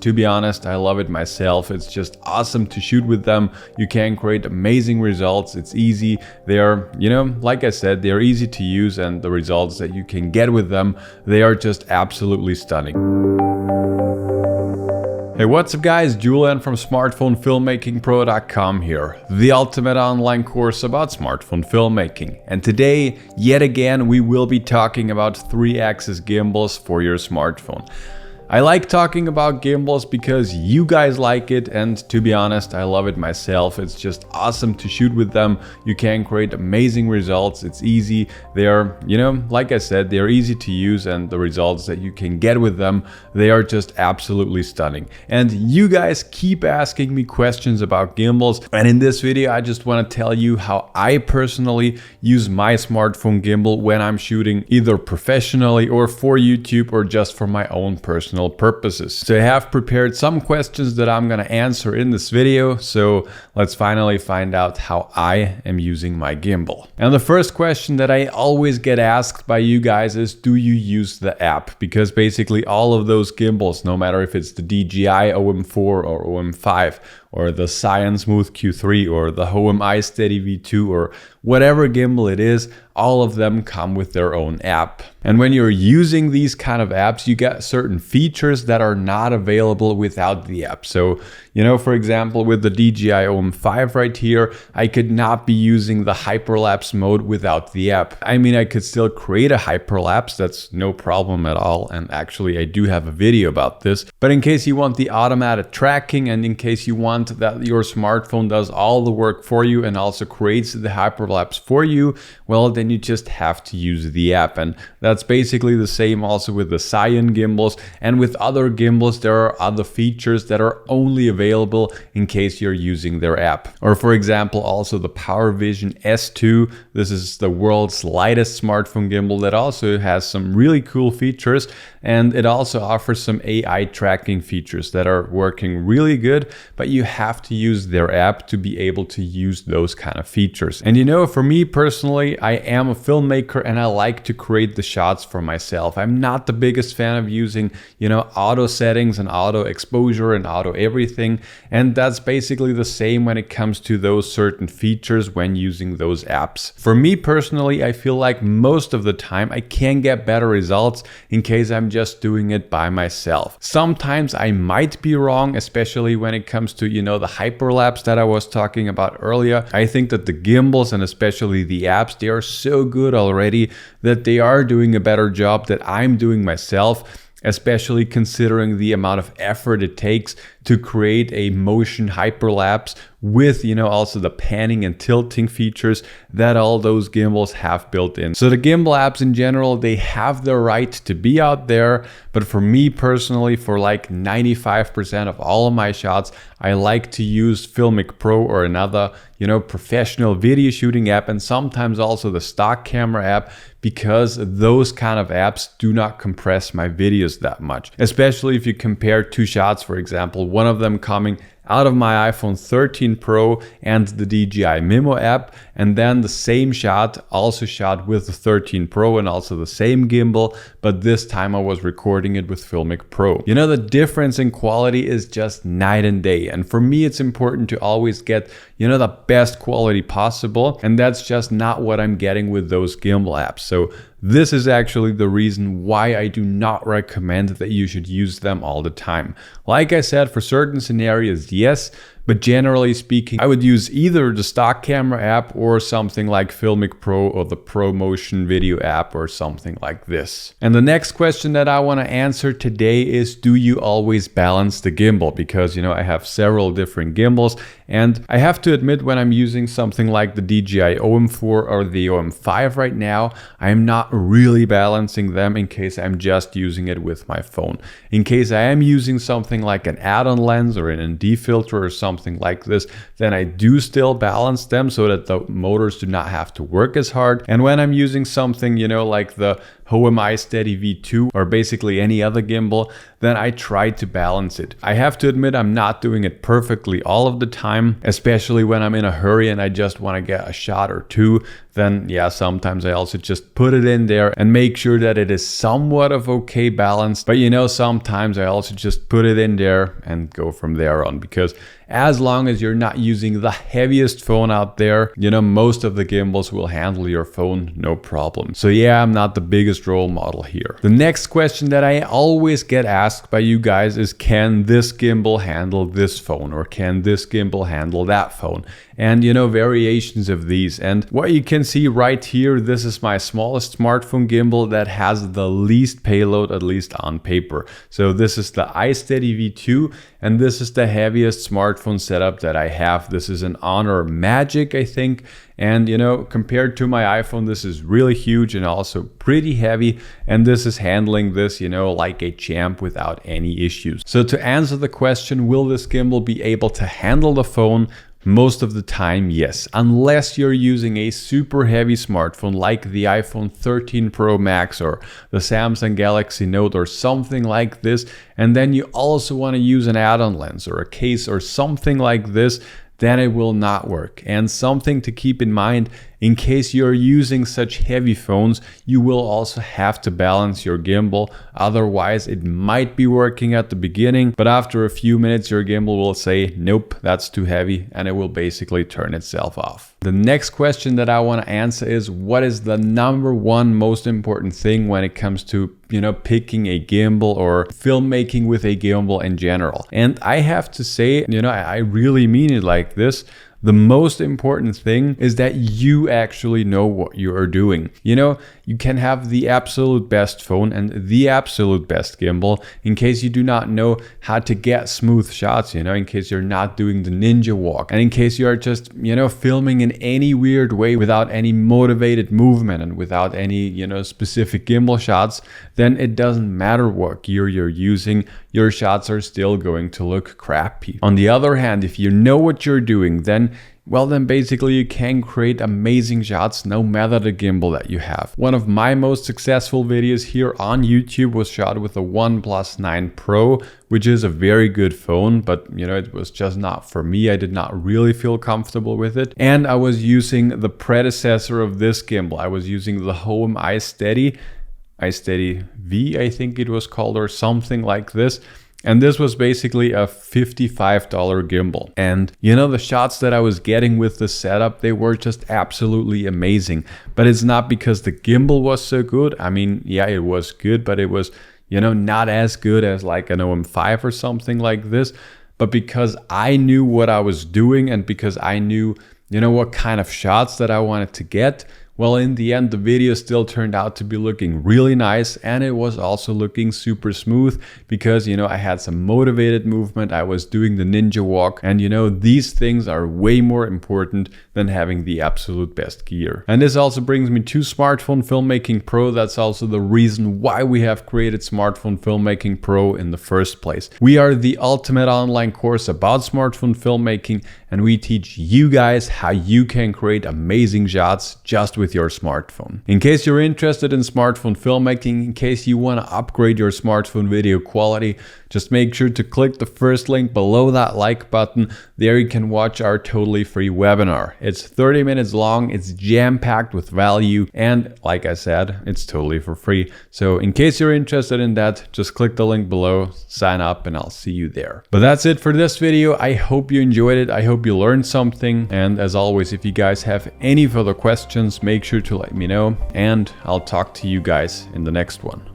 to be honest, I love it myself. It's just awesome to shoot with them. You can create amazing results. It's easy. They are, like I said, they are easy to use, and the results that you can get with them, they are just absolutely stunning. Hey, what's up guys, Julian from smartphonefilmmakingpro.com here, the ultimate online course about smartphone filmmaking. And today, yet again, we will be talking about 3-axis gimbals for your smartphone. I like talking about gimbals because you guys like it, and to be honest, I love it myself. It's just awesome to shoot with them. You can create amazing results. It's easy. They are, like I said, they are easy to use, and the results that you can get with them, they are just absolutely stunning. And you guys keep asking me questions about gimbals, and in this video, I just want to tell you how I personally use my smartphone gimbal when I'm shooting, either professionally or for YouTube or just for my own personal purposes. So I have prepared some questions that I'm going to answer in this video. So let's finally find out how I am using my gimbal. And the first question that I always get asked by you guys is, do you use the app? Because basically all of those gimbals, no matter if it's the DJI OM4 or OM5 or the ZHIYUN Smooth Q3 or the OM Steady V2 or whatever gimbal it is, all of them come with their own app. And when you're using these kind of apps, you get certain features that are not available without the app. So, for example, with the DJI OM5 right here, I could not be using the hyperlapse mode without the app. I mean, I could still create a hyperlapse, that's no problem at all. And actually, I do have a video about this. But in case you want the automatic tracking, and in case you want that your smartphone does all the work for you and also creates the hyperlapse for you, well, then you just have to use the app. And that's basically the same also with the ZHIYUN gimbals, and with other gimbals there are other features that are only available in case you're using their app. Or for example, also the PowerVision S2, this is the world's lightest smartphone gimbal that also has some really cool features, and it also offers some AI tracking features that are working really good, but you have to use their app to be able to use those kind of features. And for me personally, I am a filmmaker and I like to create the shots for myself. I'm not the biggest fan of using, auto settings and auto exposure and auto everything. And that's basically the same when it comes to those certain features when using those apps. For me personally, I feel like most of the time I can get better results in case I'm just doing it by myself. Sometimes I might be wrong, especially when it comes to, the hyperlapse that I was talking about earlier. I think that the gimbals and especially the apps, they are so good already that they are doing a better job that I'm doing myself, especially considering the amount of effort it takes to create a motion hyperlapse with, also the panning and tilting features that all those gimbals have built in. So the gimbal apps in general, they have the right to be out there. But for me personally, for like 95% of all of my shots, I like to use Filmmaking Pro or another, professional video shooting app, and sometimes also the stock camera app, because those kind of apps do not compress my videos that much. Especially if you compare two shots, for example, one of them coming out of my iPhone 13 Pro and the DJI Mimo app, and then the same shot also shot with the 13 Pro and also the same gimbal, but this time I was recording it with Filmmaking Pro. The difference in quality is just night and day, and for me it's important to always get, the best quality possible, and that's just not what I'm getting with those gimbal apps. So this is actually the reason why I do not recommend that you should use them all the time. Like I said, for certain scenarios, yes, but generally speaking, I would use either the stock camera app or something like Filmmaking Pro or the Pro Motion Video app or something like this. And the next question that I want to answer today is, do you always balance the gimbal? Because, I have several different gimbals, and I have to admit, when I'm using something like the DJI OM4 or the OM5 right now, I'm not really balancing them in case I'm just using it with my phone. In case I am using something like an add-on lens or an ND filter or something like this, then I do still balance them so that the motors do not have to work as hard. And when I'm using something, like the OM Steady V2 or basically any other gimbal, then I try to balance it. I have to admit I'm not doing it perfectly all of the time, especially when I'm in a hurry and I just want to get a shot or two. Then yeah, sometimes I also just put it in there and make sure that it is somewhat of okay balanced. But you know, sometimes I also just put it in there and go from there on, because as long as you're not using the heaviest phone out there, you know, most of the gimbals will handle your phone no problem. So yeah, I'm not the biggest role model here. The next question that I always get asked by you guys is, can this gimbal handle this phone, or can this gimbal handle that phone? And you know, variations of these. And what you can see right here, this is my smallest smartphone gimbal that has the least payload, at least on paper. So this is the iSteady V2, and this is the heaviest smartphone setup that I have. This is an Honor Magic, I think. And you know, compared to my iPhone, this is really huge and also pretty heavy. And this is handling this, you know, like a champ without any issues. So to answer the question, will this gimbal be able to handle the phone? Most of the time, yes, unless you're using a super heavy smartphone like the iPhone 13 Pro Max or the Samsung Galaxy Note or something like this, and then you also want to use an add-on lens or a case or something like this, then it will not work. And something to keep in mind, in case you're using such heavy phones, you will also have to balance your gimbal. Otherwise, it might be working at the beginning, but after a few minutes, your gimbal will say, nope, that's too heavy, and it will basically turn itself off. The next question that I want to answer is, what is the #1 most important thing when it comes to, you know, picking a gimbal or filmmaking with a gimbal in general? And I have to say, you know, I really mean it like this. The most important thing is that you actually know what you are doing. You know, you can have the absolute best phone and the absolute best gimbal. In case you do not know how to get smooth shots, you know, in case you're not doing the ninja walk, and in case you are just, you know, filming in any weird way without any motivated movement and without any, you know, specific gimbal shots, then it doesn't matter what gear you're using, your shots are still going to look crappy. On the other hand, if you know what you're doing, then basically you can create amazing shots no matter the gimbal that you have. One of my most successful videos here on YouTube was shot with a OnePlus 9 Pro, which is a very good phone, but you know, it was just not for me. I did not really feel comfortable with it. And I was using the predecessor of this gimbal. I was using the OM iSteady V, I think it was called, or something like this. And this was basically a $55 gimbal. And you know, the shots that I was getting with the setup, they were just absolutely amazing. But it's not because the gimbal was so good. I mean, yeah, it was good, but it was, you know, not as good as like an OM5 or something like this. But because I knew what I was doing, and because I knew, you know, what kind of shots that I wanted to get, well, in the end, the video still turned out to be looking really nice, and it was also looking super smooth because, you know, I had some motivated movement, I was doing the ninja walk, and you know, these things are way more important than having the absolute best gear. And this also brings me to Smartphone Filmmaking Pro. That's also the reason why we have created Smartphone Filmmaking Pro in the first place. We are the ultimate online course about smartphone filmmaking, and we teach you guys how you can create amazing shots just with your smartphone. In case you're interested in smartphone filmmaking, in case you want to upgrade your smartphone video quality, just make sure to click the first link below that like button. There you can watch our totally free webinar. It's 30 minutes long, it's jam-packed with value, and like I said, it's totally for free. So in case you're interested in that, just click the link below, sign up, and I'll see you there. But that's it for this video. I hope you enjoyed it. I hope you learned something. And as always, if you guys have any further questions, make sure to let me know, and I'll talk to you guys in the next one.